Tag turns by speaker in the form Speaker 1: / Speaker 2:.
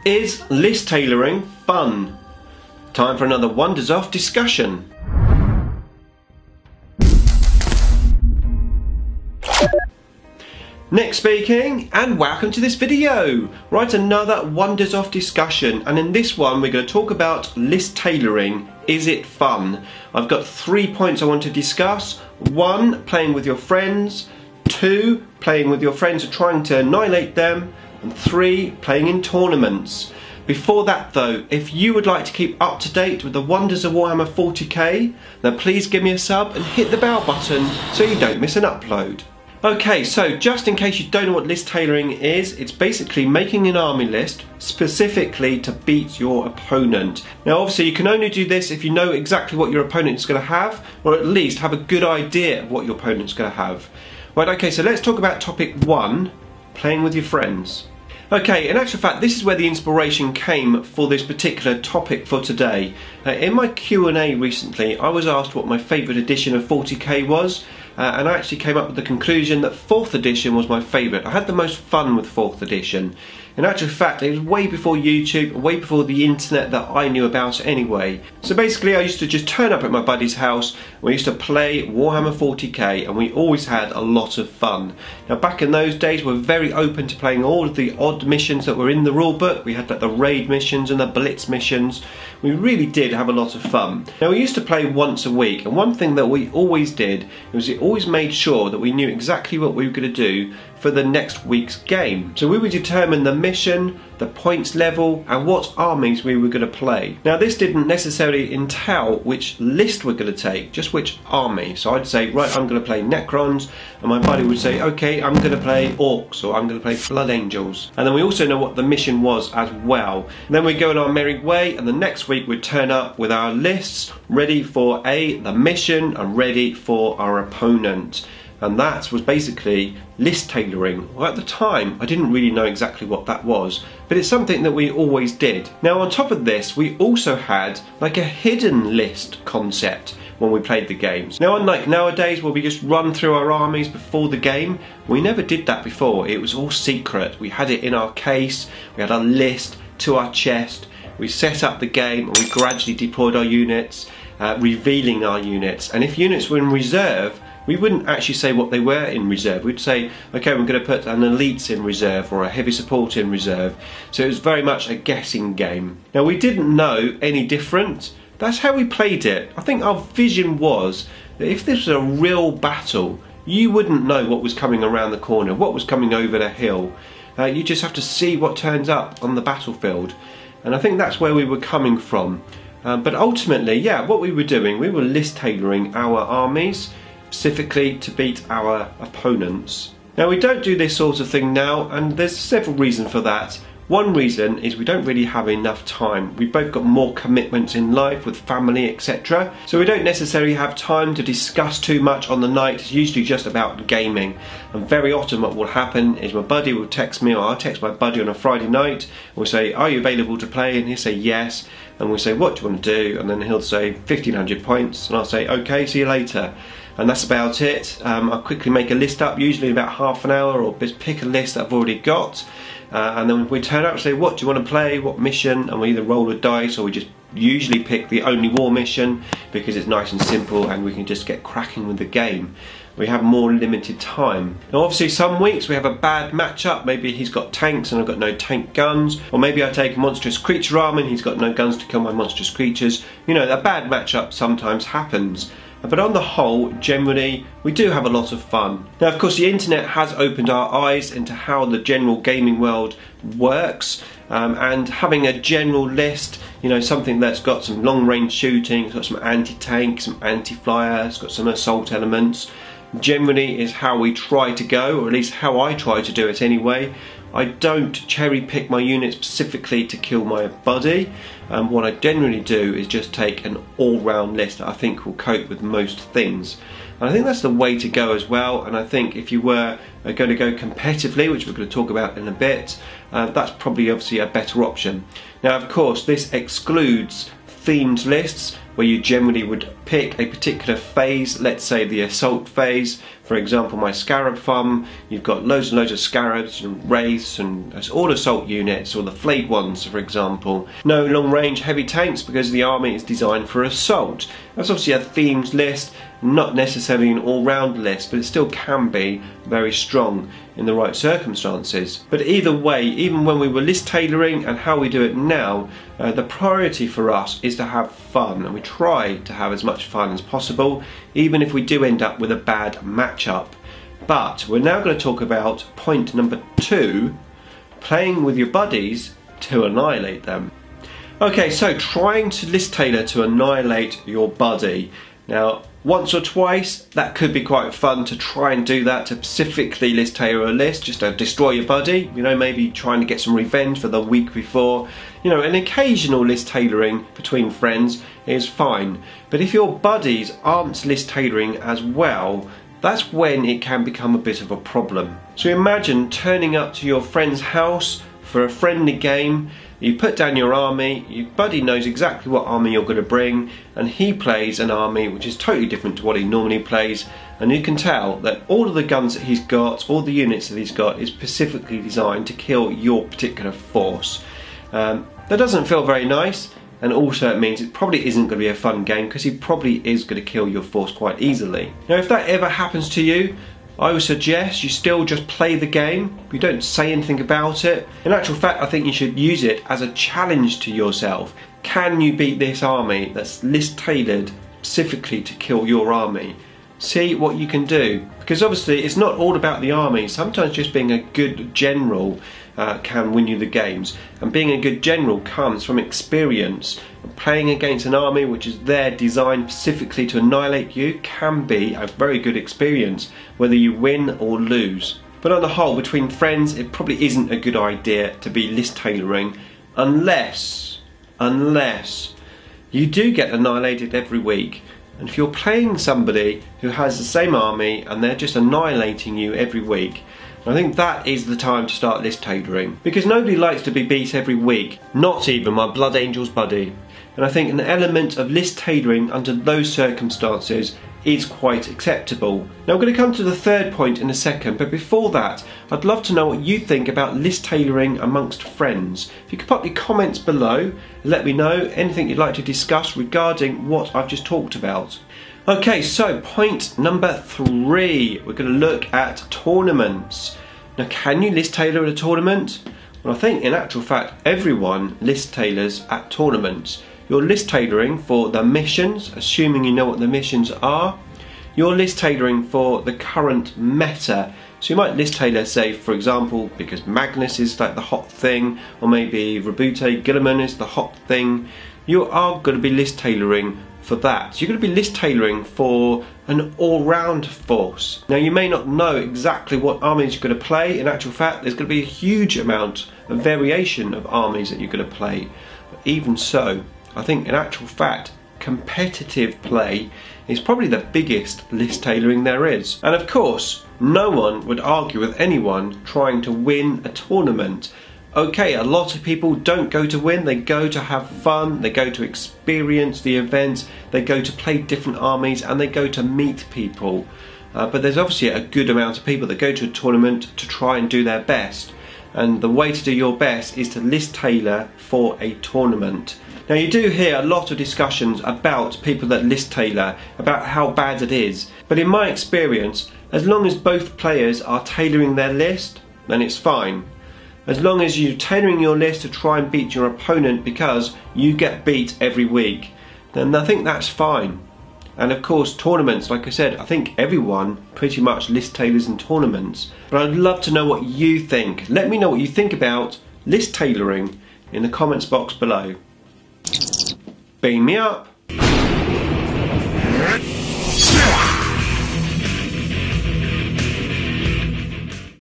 Speaker 1: Is list tailoring fun? Time for another Wonders Off discussion. Nick speaking, and welcome to this video. Right, another Wonders Off discussion, and in this one we're going to talk about list tailoring. Is it fun? I've got 3 points I want to discuss. 1, playing with your friends. 2, playing with your friends and trying to annihilate them. And 3, playing in tournaments. Before that though, if you would like to keep up to date with the wonders of Warhammer 40k, then please give me a sub and hit the bell button so you don't miss an upload. Okay, so just in case you don't know what list tailoring is, it's basically making an army list specifically to beat your opponent. Now obviously you can only do this if you know exactly what your opponent is going to have, or at least have a good idea of what your opponent's going to have. Right, okay, so let's talk about topic 1, playing with your friends. Okay, in actual fact, this is where the inspiration came for this particular topic for today. In my Q&A recently, I was asked what my favourite edition of 40k was, and I actually came up with the conclusion that 4th edition was my favourite. I had the most fun with 4th edition. In actual fact, it was way before YouTube, way before the internet that I knew about anyway. So basically I used to just turn up at my buddy's house, we used to play Warhammer 40k, and we always had a lot of fun. Now back in those days we were very open to playing all of the odd missions that were in the rulebook. We had like the raid missions and the blitz missions. We really did have a lot of fun. Now we used to play once a week, and one thing that we always did was it always made sure that we knew exactly what we were going to do for the next week's game. So we would determine the mission, the points level, and what armies we were going to play. Now this didn't necessarily entail which list we're going to take, just which army. So I'd say, right, I'm going to play Necrons, and my buddy would say, okay, I'm going to play Orcs, or I'm going to play Blood Angels. And then we also know what the mission was as well. And then we'd go on our merry way, and the next week we'd turn up with our lists ready for the mission and ready for our opponent. And that was basically list tailoring. Well, at the time I didn't really know exactly what that was, but it's something that we always did. Now on top of this, we also had like a hidden list concept when we played the games. Now unlike nowadays where we just run through our armies before the game, we never did that before. It was all secret. We had it in our case, we had our list to our chest, we set up the game and we gradually deployed our units, revealing our units. And if units were in reserve, we wouldn't actually say what they were in reserve. We'd say, okay, we're going to put an elites in reserve or a heavy support in reserve. So it was very much a guessing game. Now we didn't know any different. That's how we played it. I think our vision was that if this was a real battle, you wouldn't know what was coming around the corner, what was coming over the hill. You just have to see what turns up on the battlefield. And I think that's where we were coming from. But ultimately, yeah, what we were doing, we were list tailoring our armies specifically to beat our opponents. Now we don't do this sort of thing now, and there's several reasons for that. One reason is we don't really have enough time. We've both got more commitments in life with family, etc. So we don't necessarily have time to discuss too much on the night. It's usually just about gaming. And very often what will happen is my buddy will text me, or I'll text my buddy on a Friday night, and we'll say, are you available to play? And he'll say yes. And we'll say, what do you want to do? And then he'll say 1,500 points, and I'll say, okay, see you later. And that's about it. I'll quickly make a list up, usually in about half an hour, or just pick a list that I've already got. And then we turn up and say, what do you want to play, what mission? And we either roll a dice, or we just usually pick the only war mission, because it's nice and simple and we can just get cracking with the game. We have more limited time. Now obviously some weeks we have a bad matchup. Maybe he's got tanks and I've got no tank guns, or maybe I take a monstrous creature army and he's got no guns to kill my monstrous creatures. You know, a bad matchup sometimes happens. But on the whole, generally, we do have a lot of fun. Now, of course, the internet has opened our eyes into how the general gaming world works, and having a general list, you know, something that's got some long-range shooting, it's got some anti-tank, some anti-flyer, it's got some assault elements, generally is how we try to go, or at least how I try to do it anyway. I don't cherry pick my units specifically to kill my buddy. What I generally do is just take an all-round list that I think will cope with most things. And I think that's the way to go as well, and I think if you were going to go competitively, which we're going to talk about in a bit, that's probably obviously a better option. Now of course this excludes themed lists where you generally would pick a particular phase, let's say the assault phase, For example, my Scarab farm, you've got loads and loads of Scarabs and Wraiths and all assault units, or the flayed ones for example. No long range heavy tanks because the army is designed for assault. That's obviously a themed list, not necessarily an all-round list, but it still can be very strong in the right circumstances. But either way, even when we were list tailoring and how we do it now, the priority for us is to have fun, and we try to have as much fun as possible, even if we do end up with a bad matchup. But we're now going to talk about point number 2, playing with your buddies to annihilate them. Okay, so trying to list tailor to annihilate your buddy. Now, once or twice, that could be quite fun to try and do that, to specifically list tailor a list, just to destroy your buddy, you know, maybe trying to get some revenge for the week before. You know, an occasional list tailoring between friends is fine. But if your buddies aren't list tailoring as well, that's when it can become a bit of a problem. So imagine turning up to your friend's house for a friendly game. You put down your army, your buddy knows exactly what army you're going to bring, and he plays an army which is totally different to what he normally plays, and you can tell that all of the guns that he's got, all the units that he's got, is specifically designed to kill your particular force. That doesn't feel very nice, and also it means it probably isn't going to be a fun game because he probably is going to kill your force quite easily. Now if that ever happens to you, I would suggest you still just play the game. You don't say anything about it. In actual fact, I think you should use it as a challenge to yourself. Can you beat this army that's list tailored specifically to kill your army? See what you can do. Because obviously it's not all about the army. Sometimes just being a good general can win you the games. And being a good general comes from experience. Playing against an army which is there designed specifically to annihilate you can be a very good experience, whether you win or lose. But on the whole, between friends, it probably isn't a good idea to be list tailoring unless you do get annihilated every week. And if you're playing somebody who has the same army and they're just annihilating you every week, I think that is the time to start list tailoring. Because nobody likes to be beat every week, not even my Blood Angels buddy. And I think an element of list tailoring under those circumstances is quite acceptable. Now I'm going to come to the third point in a second, but before that I'd love to know what you think about list tailoring amongst friends. If you could pop your comments below and let me know anything you'd like to discuss regarding what I've just talked about. Okay, so point number 3, we're going to look at tournaments. Now can you list tailor at a tournament? Well, I think in actual fact everyone list tailors at tournaments. You're list tailoring for the missions, assuming you know what the missions are. You're list tailoring for the current meta. So you might list tailor, say for example, because Magnus is like the hot thing, or maybe Rabute Gilliman is the hot thing. You are going to be list tailoring for that. So you're going to be list tailoring for an all-round force. Now you may not know exactly what armies you're going to play. In actual fact, there's going to be a huge amount of variation of armies that you're going to play. But even so, I think in actual fact, competitive play is probably the biggest list tailoring there is. And of course, no one would argue with anyone trying to win a tournament. Okay, a lot of people don't go to win, they go to have fun, they go to experience the event, they go to play different armies, and they go to meet people. But there's obviously a good amount of people that go to a tournament to try and do their best. And the way to do your best is to list tailor for a tournament. Now you do hear a lot of discussions about people that list tailor, about how bad it is. But in my experience, as long as both players are tailoring their list, then it's fine. As long as you're tailoring your list to try and beat your opponent because you get beat every week, then I think that's fine. And of course tournaments, like I said, I think everyone pretty much list tailors in tournaments. But I'd love to know what you think. Let me know what you think about list tailoring in the comments box below. Beam me up!